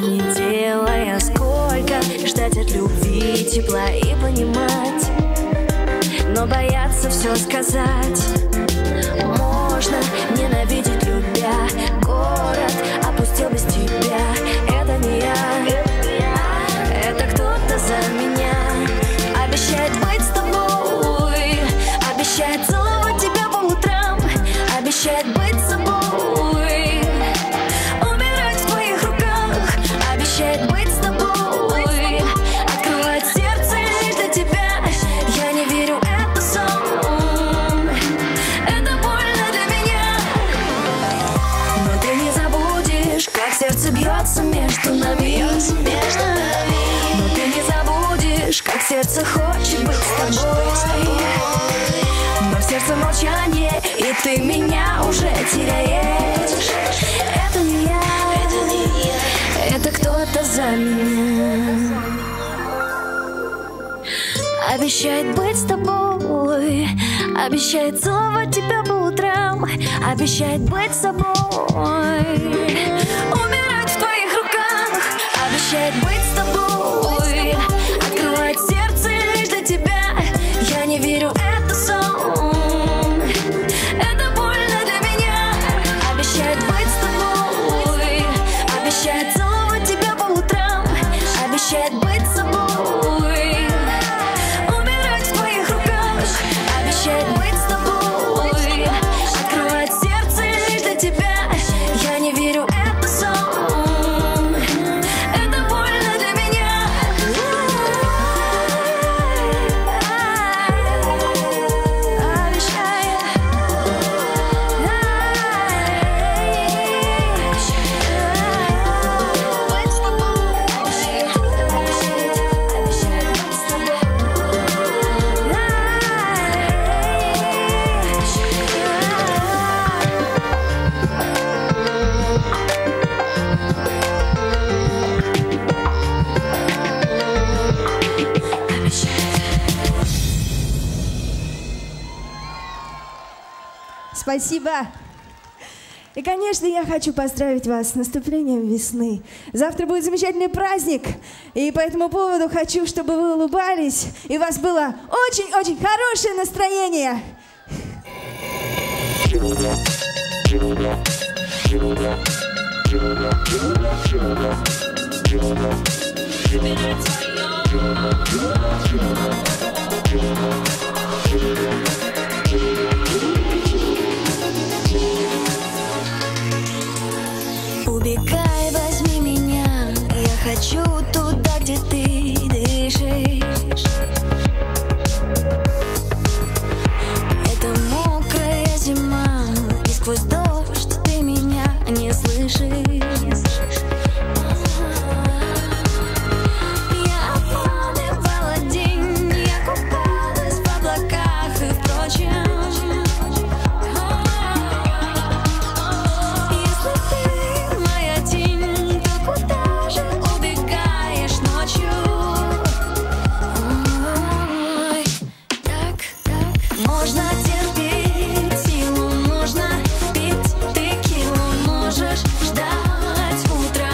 не делая сколько, ждать от любви тепла и понимать, но бояться все сказать. Можно ненавидеть, любя. Город опустил без тебя. Это не я, это кто-то за меня. Обещает быть с тобой, обещает целовать тебя по утрам, обещает быть с собой, умирать в твоих руках, обещает быть с тобой, открывать сердце лишь для тебя. Я не верю, это сон, это больно для меня. Но ты не забудешь, как сердце бьется между нами. Но ты не забудешь, как сердце хочет быть с тобой. Но в сердце молчание, и ты меня уже теряешь. Это не я, это кто-то за меня. Обещает быть с тобой, обещает целовать тебя по утрам, обещает быть с собой, умирать в твоих руках, обещает быть с тобой, открывать сердце лишь для тебя. Я не верю, это сон, это больно для меня. Обещает быть с тобой, обещает целовать тебя по утрам, обещает быть с собой, умирать в твоих руках, обещает быть с тобой, открывать сердце лишь для тебя. Я не верю, это сон, это больно для меня. Спасибо. И, конечно, я хочу поздравить вас с наступлением весны. Завтра будет замечательный праздник, и по этому поводу хочу, чтобы вы улыбались, и у вас было очень-очень хорошее настроение. Убегай, возьми меня, я хочу туда, где ты дышишь. Это мокрая зима, и сквозь дождь ты меня не слышишь. Я обманывала день, я купалась в облаках и впрочем. Можно терпеть силу, можно пить текилу, можешь ждать утра.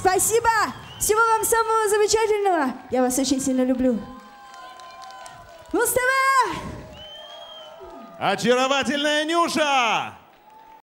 Спасибо! Всего вам самого замечательного! Я вас очень сильно люблю. Муз ТВ! Очаровательная Нюша!